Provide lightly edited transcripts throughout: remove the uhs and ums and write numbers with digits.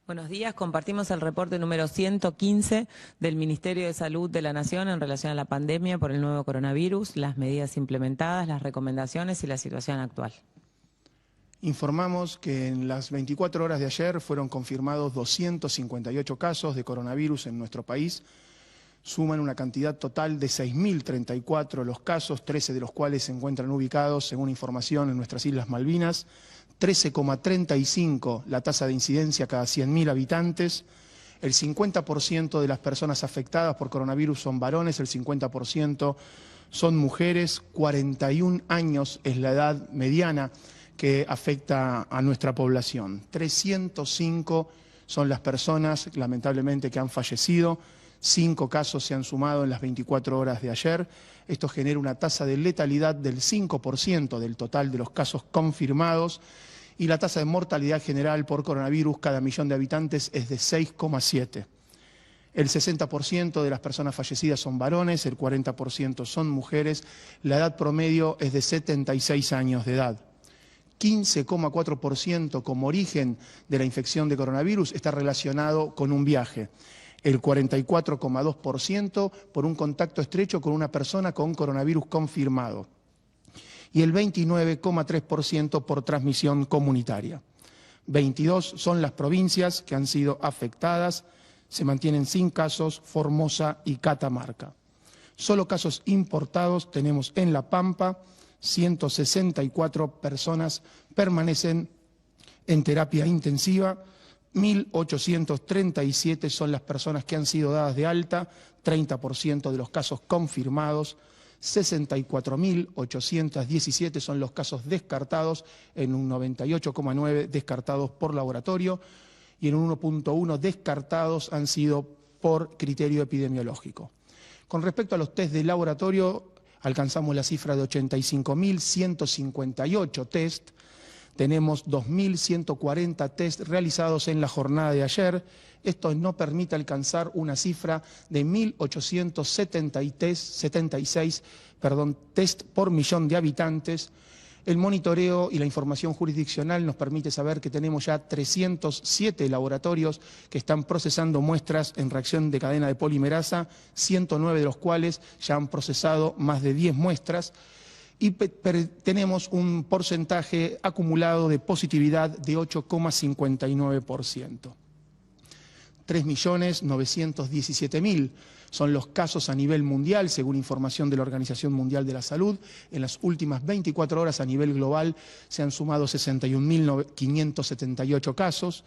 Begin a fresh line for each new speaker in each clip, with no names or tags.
Buenos días, compartimos el reporte número 115 del Ministerio de Salud de la Nación en relación a la pandemia por el nuevo coronavirus, las medidas implementadas, las recomendaciones y la situación actual.
Informamos que en las 24 horas de ayer fueron confirmados 258 casos de coronavirus en nuestro país. Suman una cantidad total de 6.034 los casos, 13 de los cuales se encuentran ubicados, según información, en nuestras Islas Malvinas. 13,35 la tasa de incidencia cada 100.000 habitantes. El 50% de las personas afectadas por coronavirus son varones, el 50% son mujeres. 41 años es la edad mediana que afecta a nuestra población. 305 son las personas, lamentablemente, que han fallecido. 5 casos se han sumado en las 24 horas de ayer. Esto genera una tasa de letalidad del 5% del total de los casos confirmados y la tasa de mortalidad general por coronavirus cada millón de habitantes es de 6,7. El 60% de las personas fallecidas son varones, el 40% son mujeres. La edad promedio es de 76 años de edad. 15,4% como origen de la infección de coronavirus está relacionado con un viaje. El 44,2% por un contacto estrecho con una persona con coronavirus confirmado. Y el 29,3% por transmisión comunitaria. 22 son las provincias que han sido afectadas, se mantienen sin casos Formosa y Catamarca. Solo casos importados tenemos en La Pampa, 164 personas permanecen en terapia intensiva, 1.837 son las personas que han sido dadas de alta, 30% de los casos confirmados, 64.817 son los casos descartados, en un 98,9 descartados por laboratorio y en un 1,1 descartados han sido por criterio epidemiológico. Con respecto a los test de laboratorio, alcanzamos la cifra de 85.158 test. Tenemos 2.140 test realizados en la jornada de ayer. Esto no permite alcanzar una cifra de 1.876 test por millón de habitantes. El monitoreo y la información jurisdiccional nos permite saber que tenemos ya 307 laboratorios que están procesando muestras en reacción de cadena de polimerasa, 109 de los cuales ya han procesado más de 10 muestras. Y tenemos un porcentaje acumulado de positividad de 8,59%. 3.917.000 son los casos a nivel mundial, según información de la Organización Mundial de la Salud. En las últimas 24 horas a nivel global se han sumado 61.578 casos.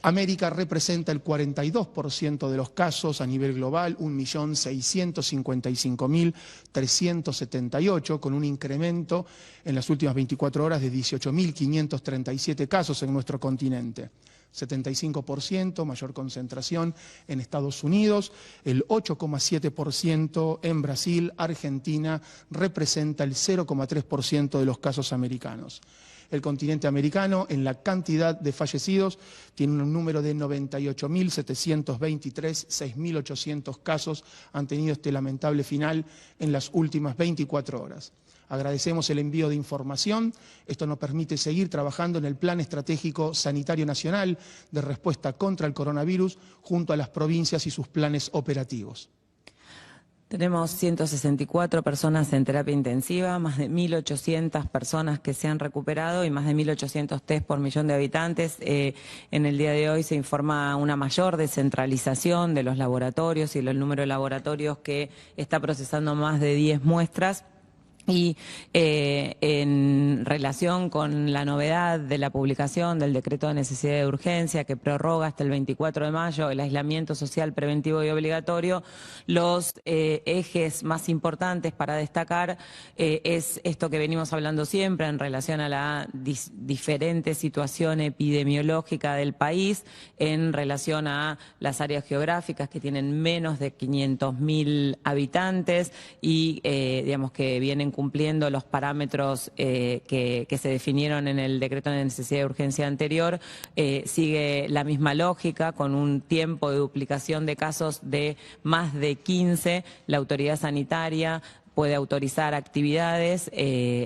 América representa el 42% de los casos a nivel global, 1.655.378, con un incremento en las últimas 24 horas de 18.537 casos en nuestro continente. 75%, mayor concentración en Estados Unidos, el 8,7% en Brasil. Argentina representa el 0,3% de los casos americanos. El continente americano, en la cantidad de fallecidos, tiene un número de 98.723, 6.800 casos han tenido este lamentable final en las últimas 24 horas. Agradecemos el envío de información. Esto nos permite seguir trabajando en el Plan Estratégico Sanitario Nacional de respuesta contra el coronavirus junto a las provincias y sus planes operativos.
Tenemos 164 personas en terapia intensiva, más de 1.800 personas que se han recuperado y más de 1.800 test por millón de habitantes. En el día de hoy se informa una mayor descentralización de los laboratorios y el número de laboratorios que está procesando más de 10 muestras. Y en relación con la novedad de la publicación del decreto de necesidad de urgencia que prorroga hasta el 24 de mayo el aislamiento social preventivo y obligatorio, los ejes más importantes para destacar es esto que venimos hablando siempre en relación a la diferente situación epidemiológica del país, en relación a las áreas geográficas que tienen menos de 500.000 habitantes y digamos que vienen cumpliendo los parámetros que se definieron en el decreto de necesidad de urgencia anterior. Sigue la misma lógica, con un tiempo de duplicación de casos de más de 15. La autoridad sanitaria puede autorizar actividades,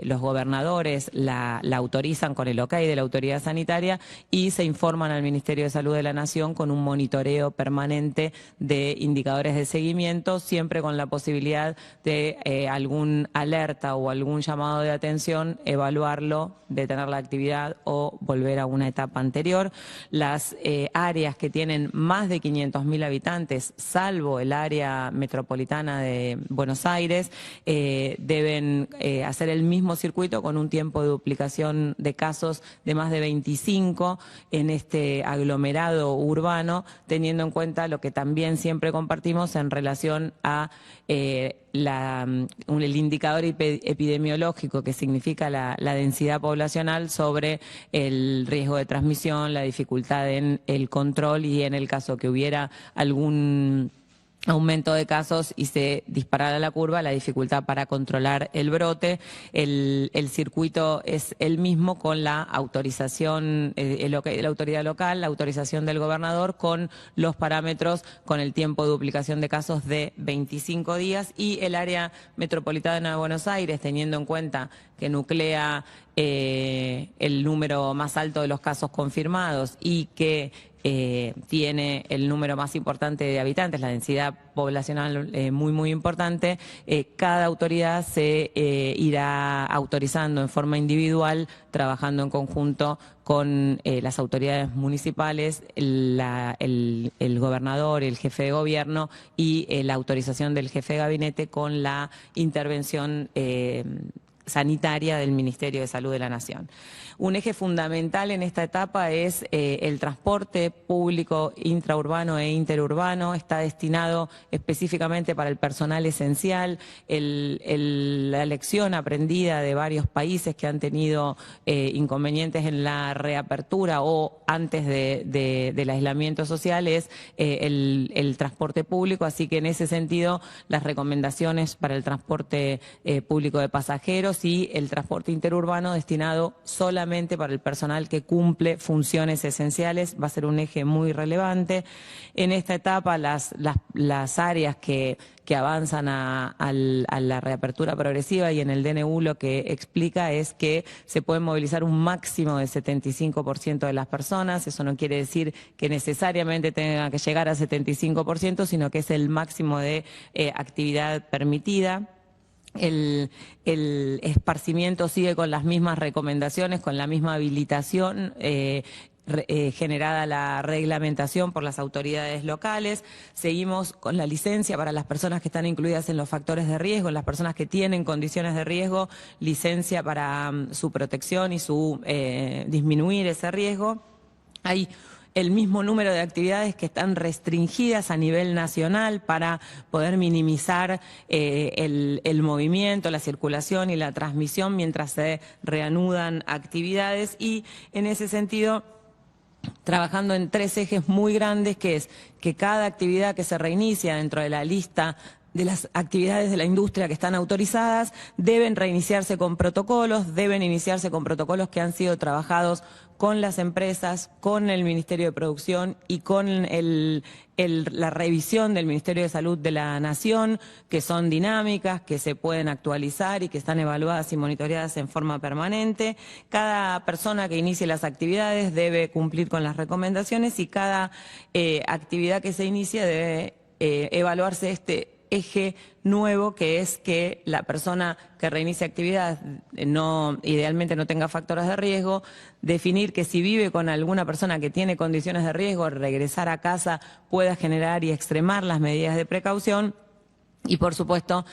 los gobernadores la autorizan con el ok de la autoridad sanitaria y se informan al Ministerio de Salud de la Nación con un monitoreo permanente de indicadores de seguimiento, siempre con la posibilidad de algún alerta o algún llamado de atención, evaluarlo, detener la actividad o volver a una etapa anterior. Las áreas que tienen más de 500.000 habitantes, salvo el área metropolitana de Buenos Aires, deben hacer el mismo circuito con un tiempo de duplicación de casos de más de 25 en este aglomerado urbano, teniendo en cuenta lo que también siempre compartimos en relación a el indicador epidemiológico, que significa la densidad poblacional, sobre el riesgo de transmisión, la dificultad en el control y en el caso que hubiera algún aumento de casos y se disparara la curva, la dificultad para controlar el brote. El circuito es el mismo, con la autorización de la autoridad local, la autorización del gobernador, con los parámetros, con el tiempo de duplicación de casos de 25 días y el área metropolitana de Buenos Aires, teniendo en cuenta que nuclea el número más alto de los casos confirmados y que tiene el número más importante de habitantes, la densidad poblacional muy importante, cada autoridad se irá autorizando en forma individual, trabajando en conjunto con las autoridades municipales, el gobernador, el jefe de gobierno y la autorización del jefe de gabinete, con la intervención sanitaria del Ministerio de Salud de la Nación. Un eje fundamental en esta etapa es el transporte público intraurbano e interurbano. Está destinado específicamente para el personal esencial. La lección aprendida de varios países que han tenido inconvenientes en la reapertura o antes del aislamiento social es el transporte público, así que en ese sentido las recomendaciones para el transporte público de pasajeros y el transporte interurbano destinado solamente para el personal que cumple funciones esenciales va a ser un eje muy relevante. En esta etapa las áreas que avanzan a la reapertura progresiva y en el DNU lo que explica es que se puede movilizar un máximo del 75% de las personas. Eso no quiere decir que necesariamente tenga que llegar a 75%, sino que es el máximo de actividad permitida. El esparcimiento sigue con las mismas recomendaciones, con la misma habilitación generada la reglamentación por las autoridades locales. Seguimos con la licencia para las personas que están incluidas en los factores de riesgo, las personas que tienen condiciones de riesgo, licencia para su protección y su disminuir ese riesgo. Hay el mismo número de actividades que están restringidas a nivel nacional para poder minimizar el movimiento, la circulación y la transmisión mientras se reanudan actividades, y en ese sentido trabajando en tres ejes muy grandes, que es que cada actividad que se reinicia dentro de la lista de las actividades de la industria que están autorizadas deben reiniciarse con protocolos, deben iniciarse con protocolos que han sido trabajados con las empresas, con el Ministerio de Producción y con la revisión del Ministerio de Salud de la Nación, que son dinámicas, que se pueden actualizar y que están evaluadas y monitoreadas en forma permanente. Cada persona que inicie las actividades debe cumplir con las recomendaciones y cada actividad que se inicie debe evaluarse este eje nuevo, que es que la persona que reinicie actividad idealmente no tenga factores de riesgo, definir que si vive con alguna persona que tiene condiciones de riesgo, regresar a casa pueda generar y extremar las medidas de precaución. Y, por supuesto,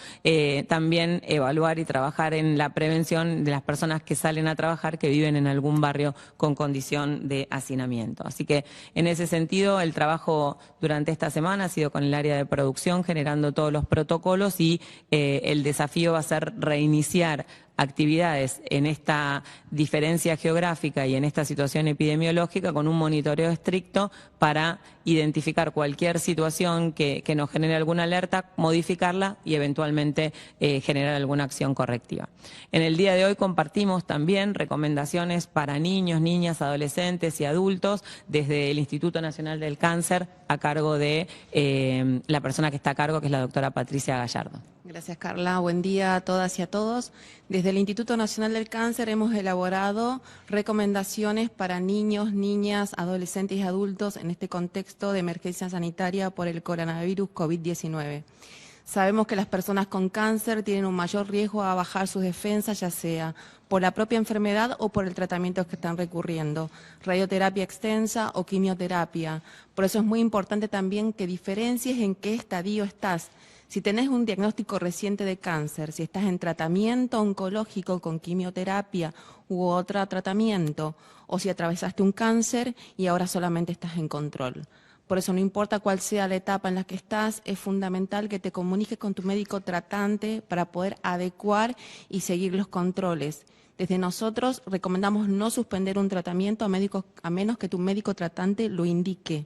también evaluar y trabajar en la prevención de las personas que salen a trabajar que viven en algún barrio con condición de hacinamiento. Así que, en ese sentido, el trabajo durante esta semana ha sido con el área de producción, generando todos los protocolos, y el desafío va a ser reiniciar actividades en esta diferencia geográfica y en esta situación epidemiológica con un monitoreo estricto para identificar cualquier situación que nos genere alguna alerta, modificarla y eventualmente generar alguna acción correctiva. En el día de hoy compartimos también recomendaciones para niños, niñas, adolescentes y adultos desde el Instituto Nacional del Cáncer, a cargo de la persona que está a cargo, que es la doctora Patricia Gallardo.
Gracias, Carla. Buen día a todas y a todos. Desde el Instituto Nacional del Cáncer hemos elaborado recomendaciones para niños, niñas, adolescentes y adultos en este contexto de emergencia sanitaria por el coronavirus COVID-19. Sabemos que las personas con cáncer tienen un mayor riesgo a bajar sus defensas, ya sea por la propia enfermedad o por el tratamiento que están recurriendo, radioterapia extensa o quimioterapia. Por eso es muy importante también que diferencies en qué estadio estás. Si tenés un diagnóstico reciente de cáncer, si estás en tratamiento oncológico con quimioterapia u otro tratamiento, o si atravesaste un cáncer y ahora solamente estás en control. Por eso no importa cuál sea la etapa en la que estás, es fundamental que te comuniques con tu médico tratante para poder adecuar y seguir los controles. Desde nosotros recomendamos no suspender un tratamiento a menos que tu médico tratante lo indique.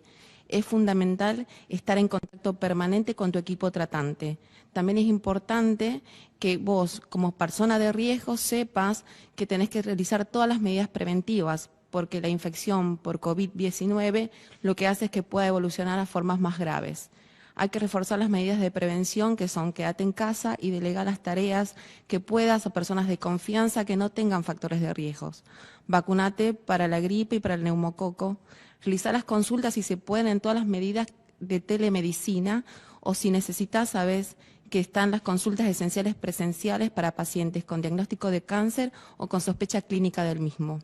Es fundamental estar en contacto permanente con tu equipo tratante. También es importante que vos, como persona de riesgo, sepas que tenés que realizar todas las medidas preventivas, porque la infección por COVID-19 lo que hace es que pueda evolucionar a formas más graves. Hay que reforzar las medidas de prevención, que son quédate en casa y delega las tareas que puedas a personas de confianza que no tengan factores de riesgos. Vacunate para la gripe y para el neumococo. Realizar las consultas si se pueden en todas las medidas de telemedicina, o si necesitas, sabes que están las consultas esenciales presenciales para pacientes con diagnóstico de cáncer o con sospecha clínica del mismo.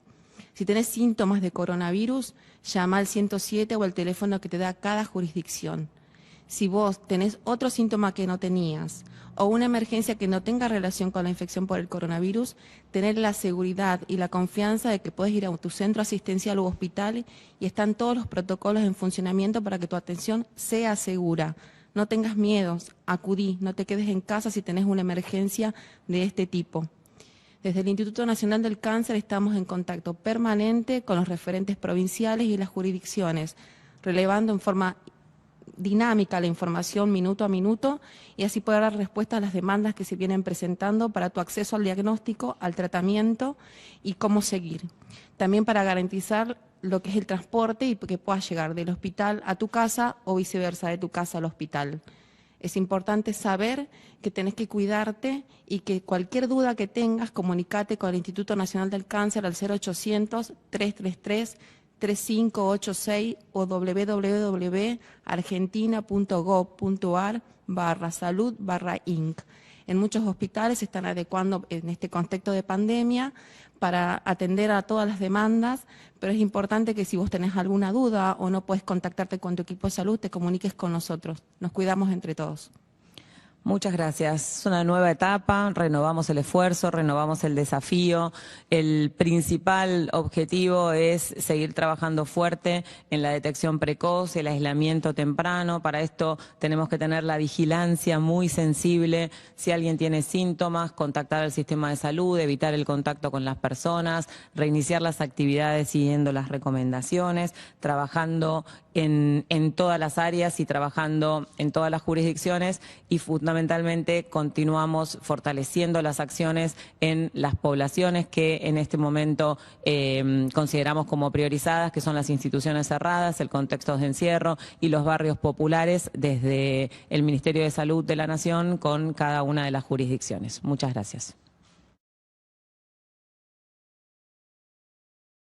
Si tenés síntomas de coronavirus, llama al 107 o el teléfono que te da cada jurisdicción. Si vos tenés otro síntoma que no tenías o una emergencia que no tenga relación con la infección por el coronavirus, tener la seguridad y la confianza de que puedes ir a tu centro asistencial u hospital y están todos los protocolos en funcionamiento para que tu atención sea segura. No tengas miedos, acudí, no te quedes en casa si tenés una emergencia de este tipo. Desde el Instituto Nacional del Cáncer estamos en contacto permanente con los referentes provinciales y las jurisdicciones, relevando en forma dinámica la información minuto a minuto y así poder dar respuesta a las demandas que se vienen presentando para tu acceso al diagnóstico, al tratamiento y cómo seguir. También para garantizar lo que es el transporte y que puedas llegar del hospital a tu casa o viceversa, de tu casa al hospital. Es importante saber que tenés que cuidarte y que cualquier duda que tengas, comunicate con el Instituto Nacional del Cáncer al 0800-333-3586 o www.argentina.gov.ar/salud/inc. En muchos hospitales se están adecuando en este contexto de pandemia para atender a todas las demandas, pero es importante que si vos tenés alguna duda o no puedes contactarte con tu equipo de salud, te comuniques con nosotros. Nos cuidamos entre todos.
Muchas gracias. Es una nueva etapa, renovamos el esfuerzo, renovamos el desafío. El principal objetivo es seguir trabajando fuerte en la detección precoz, el aislamiento temprano. Para esto tenemos que tener la vigilancia muy sensible. Si alguien tiene síntomas, contactar al sistema de salud, evitar el contacto con las personas, reiniciar las actividades siguiendo las recomendaciones, trabajando en todas las áreas y trabajando en todas las jurisdicciones y fundamentalmente continuamos fortaleciendo las acciones en las poblaciones que en este momento consideramos como priorizadas, que son las instituciones cerradas, el contexto de encierro y los barrios populares desde el Ministerio de Salud de la Nación con cada una de las jurisdicciones. Muchas gracias.